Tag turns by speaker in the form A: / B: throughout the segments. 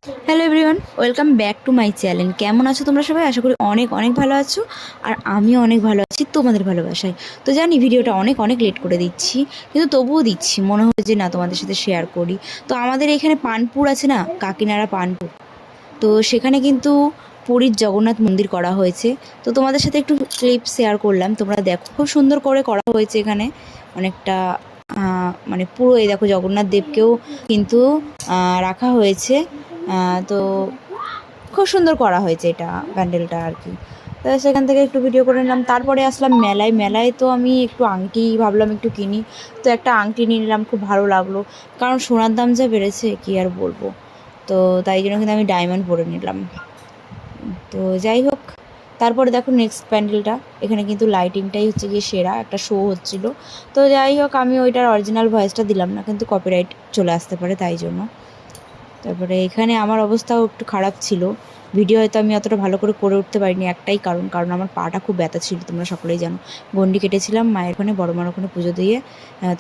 A: Hello everyone, welcome back to my channel. কেমন আছো তোমরা সবাই? আশা করি অনেক অনেক ভালো আছো। আর আমিও অনেক ভালো আছি তোমাদের ভালোবাসায়। তো জানি ভিডিওটা অনেক অনেক লেট করে দিচ্ছি, কিন্তু তবুও দিচ্ছি, মনে হয় যে না তোমাদের সাথে শেয়ার করি। তো আমাদের এখানে পানপুর আছে না, কাকিনাড়া পানপুর, তো সেখানে কিন্তু পুরীর জগন্নাথ মন্দির করা হয়েছে। তো তোমাদের সাথে একটু ক্লিপ শেয়ার করলাম, তোমরা দেখো খুব সুন্দর করে করা হয়েছে। এখানে অনেকটা মানে পুরো এই দেখো জগন্নাথ দেবকেও কিন্তু রাখা হয়েছে। তো খুব সুন্দর করা হয়েছে এটা, প্যান্ডেলটা আর কি। তো সেখান থেকে একটু ভিডিও করে নিলাম। তারপরে আসলাম মেলায়। মেলায় তো আমি একটু আংটি ভাবলাম একটু কিনি, তো একটা আংটি নিয়ে নিলাম, খুব ভালো লাগলো। কারণ সোনার দাম যা বেড়েছে কী আর বলবো, তো তাই জন্য কিন্তু আমি ডায়মন্ড পরে নিলাম। তো যাই হোক, তারপরে দেখো নেক্সট প্যান্ডেলটা, এখানে কিন্তু লাইটিংটাই হচ্ছে গিয়ে সেরা, একটা শো হচ্ছিলো। তো যাই হোক, আমি ওইটার অরিজিনাল ভয়েসটা দিলাম না, কিন্তু কপিরাইট চলে আসতে পারে তাই জন্য। তারপরে এখানে আমার অবস্থাও একটু খারাপ ছিল, ভিডিও হয়তো আমি অতটা ভালো করে উঠতে পারিনি, একটাই কারণ আমার পাটা খুব ব্যথা ছিল, তোমরা সকলেই জানো। গন্ডি কেটেছিলাম মায়ের ওখানে, বড় মার ওখানে পুজো দিয়ে,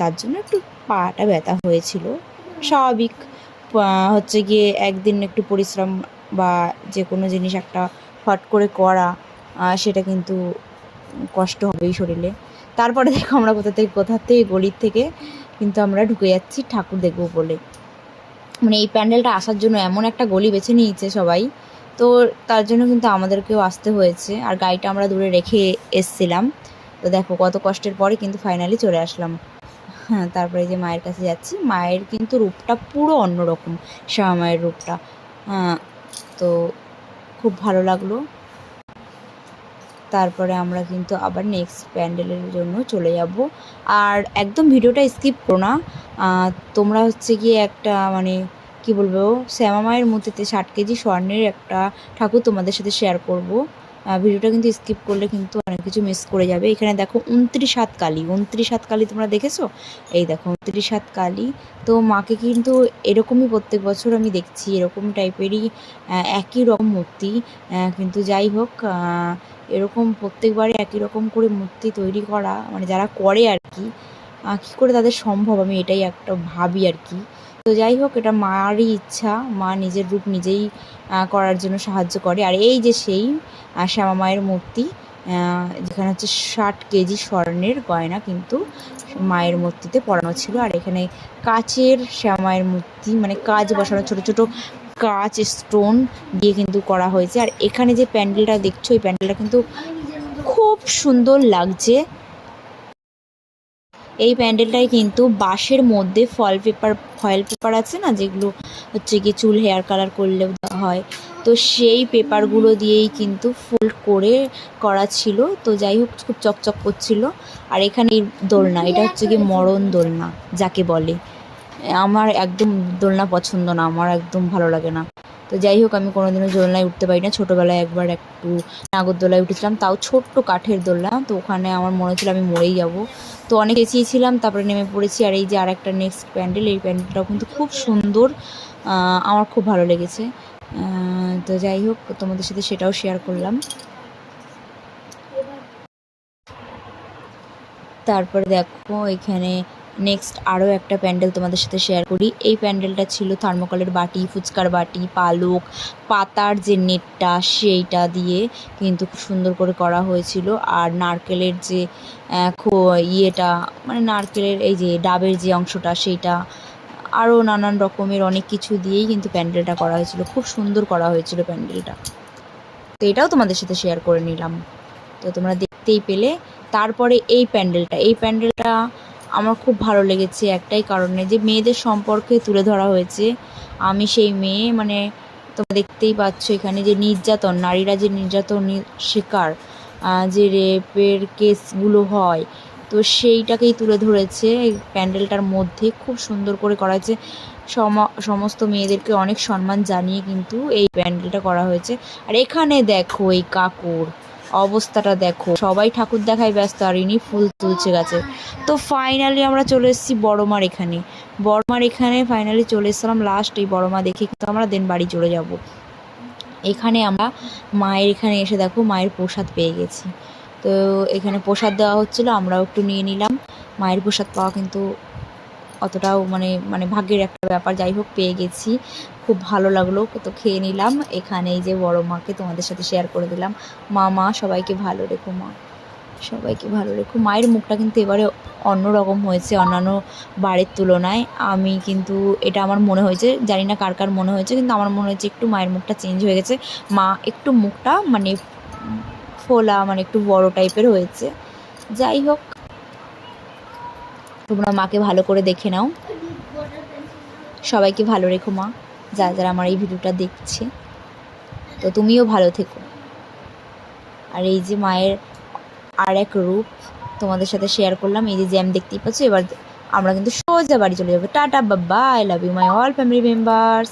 A: তার জন্য একটু পাটা ব্যথা হয়েছিল, স্বাভাবিক। হচ্ছে গিয়ে একদিন একটু পরিশ্রম বা যে কোনো জিনিস একটা ফট করে করা, সেটা কিন্তু কষ্ট হবেই শরীরে। তারপরে দেখো আমরা কোথা থেকে গলির থেকে কিন্তু আমরা ঢুকে যাচ্ছি ঠাকুর দেখবো বলে। মানে এই প্যান্ডেলটা আসার জন্য এমন একটা গলি বেছে নিয়েছে সবাই, তো তার জন্য কিন্তু আমাদেরকেও আসতে হয়েছে। আর গাড়িটা আমরা দূরে রেখে এসছিলাম। তো দেখো কত কষ্টের পরে কিন্তু ফাইনালি চলে আসলাম। হ্যাঁ, তারপরে যে মায়ের কাছে যাচ্ছি, মায়ের কিন্তু রূপটা পুরো অন্যরকম, শ্যামা মায়ের রূপটা। হ্যাঁ, তো খুব ভালো লাগলো। তারপরে আমরা কিন্তু আবার নেক্সট প্যান্ডেলের জন্য চলে যাব। আর একদম ভিডিওটা স্কিপ করো না। তোমরা হচ্ছে গিয়ে একটা মানে কি বলবো, শ্যামা মায়ের মূর্তিতে 60 কেজি স্বর্ণের একটা ঠাকুর তোমাদের সাথে শেয়ার করব। ভিডিওটা কিন্তু স্কিপ করলে কিন্তু অনেক কিছু মিস করে যাবে। এখানে দেখো 29 হাত কালী, 29 হাত কালী তোমরা দেখেছো? এই দেখো 29 হাত কালী। তো মাকে কিন্তু এরকমই প্রত্যেক বছর আমি দেখছি, এরকম টাইপেরই একই রকম মূর্তি। কিন্তু যাই হোক, এরকম প্রত্যেকবারে একই রকম করে মূর্তি তৈরি করা, মানে যারা করে আর কি, কী করে তাদের সম্ভব, আমি এটাই একটা ভাবি আর কি। তো যাই হোক, এটা মারই ইচ্ছা, মা নিজের রূপ নিজেই করার জন্য সাহায্য করে। আর এই যে সেই শ্যামা মায়ের মূর্তি, যেখানে হচ্ছে 60 কেজি স্বর্ণের গয়না কিন্তু মায়ের মূর্তিতে পরানো ছিল। আর এখানে কাচের শ্যামা মায়ের মূর্তি, মানে কাচ বসানো, ছোট ছোট কাচ স্টোন দিয়ে কিন্তু করা হয়েছে। আর এখানে যে প্যান্ডেলটা দেখছো, এই প্যান্ডেলটা কিন্তু খুব সুন্দর লাগছে। এই প্যান্ডেলটাই কিন্তু বাঁশের মধ্যে ফয়েল পেপার আছে না, যেগুলো হচ্ছে কি চুল হেয়ার কালার করলেও দেওয়া হয়, তো সেই পেপারগুলো দিয়েই কিন্তু ফোল্ড করে করা ছিল। তো যাই হোক, খুব চকচক করছিল। আর এখানে এই দোলনা, এটা হচ্ছে কি মরণ দোলনা যাকে বলে। আমার একদম দোলনা পছন্দ না, আমার একদম ভালো লাগে না। তো যাই হোক, আমি কোনোদিনও দোলনায় উঠতে পারি না। ছোটোবেলায় একবার একটু নাগরদোলায় উঠেছিলাম, তাও ছোট্ট কাঠের দোলনা, তো ওখানে আমার মনে হচ্ছিল আমি মরেই যাব। তো অনেক চেঁচিয়েছিলাম, তারপরে নেমে পড়েছি। আর এই যে আর একটা নেক্সট প্যান্ডেল, এই প্যান্ডেলটাও কিন্তু খুব সুন্দর, আমার খুব ভালো লেগেছে। তো যাই হোক, তোমাদের সাথে সেটাও শেয়ার করলাম। তারপরে দেখো এখানে নেক্সট আরও একটা প্যান্ডেল তোমাদের সাথে শেয়ার করি। এই প্যান্ডেলটা ছিল থার্মোকলের বাটি, ফুচকার বাটি, পালক, পাতার যে নেটটা সেইটা দিয়ে কিন্তু খুব সুন্দর করে করা হয়েছিল। আর নারকেলের যে ইয়েটা, মানে নারকেলের এই যে ডাবের যে অংশটা সেইটা, আরও নানান রকমের অনেক কিছু দিয়েই কিন্তু প্যান্ডেলটা করা হয়েছিল, খুব সুন্দর করা হয়েছিল প্যান্ডেলটা। তো এটাও তোমাদের সাথে শেয়ার করে নিলাম, তো তোমরা দেখতেই পেলে। তারপরে এই প্যান্ডেলটা আমার খুব ভালো লেগেছে একটাই কারণে, যে মেয়েদের সম্পর্কে তুলে ধরা হয়েছে। আমি সেই মেয়ে, মানে তোমরা দেখতেই পাচ্ছ এখানে যে নির্যাতন, নারীরা যে নির্যাতনের শিকার, যে রেপের কেসগুলো হয়, তো সেইটাকেই তুলে ধরেছে এই প্যান্ডেলটার মধ্যে। খুব সুন্দর করে করা হয়েছে, সমস্ত মেয়েদেরকে অনেক সম্মান জানিয়ে কিন্তু এই প্যান্ডেলটা করা হয়েছে। আর এখানে দেখো এই কাকুর অবস্থাটা দেখো, সবাই ঠাকুর দেখায় ব্যস্ত, আর ইনি ফুল তুলছে গাছে। তো ফাইনালি আমরা চলে এসেছি বড়মার এখানে ফাইনালি চলে এসেছিলাম লাস্ট। এই বড়মা দেখে কিন্তু আমরা দেন বাড়ি চলে যাব। এখানে আমরা মায়ের এখানে এসে দেখো মায়ের প্রসাদ পেয়ে গেছি। তো এখানে প্রসাদ দেওয়া হচ্ছিলো, আমরাও একটু নিয়ে নিলাম। মায়ের প্রসাদ পাওয়া কিন্তু অতটাও মানে ভাগ্যের একটা ব্যাপার, যাই হোক পেয়ে গেছি, খুব ভালো লাগলো। তো খেয়ে নিলাম এখানে, এই যে বড় মাকে তোমাদের সাথে শেয়ার করে দিলাম। মা সবাইকে ভালো রেখো, মা সবাইকে ভালো রেখো। মায়ের মুখটা কিন্তু এবারে অন্যরকম হয়েছে অন্যান্য বারের তুলনায়। আমি কিন্তু এটা আমার মনে হয়েছে, জানি না কার কার মনে হয়েছে, কিন্তু আমার মনে হয়েছে একটু মায়ের মুখটা চেঞ্জ হয়ে গেছে। মা একটু মুখটা মানে ফোলা, মানে একটু বড় টাইপের হয়েছে। যাই হোক, তোমরা মাকে ভালো করে দেখে নাও, সবাইকে ভালো রেখো মা, যারা যারা আমার এই ভিডিওটা দেখছে। তো তুমিও ভালো থেকো। আর এই যে মায়ের আর এক রূপ তোমাদের সাথে শেয়ার করলাম। এই যে জ্যাম দেখতেই পাচ্ছ। এবার আমরা কিন্তু সোজা বাড়ি চলে যাবো। Tata, bye bye, love you my all family members.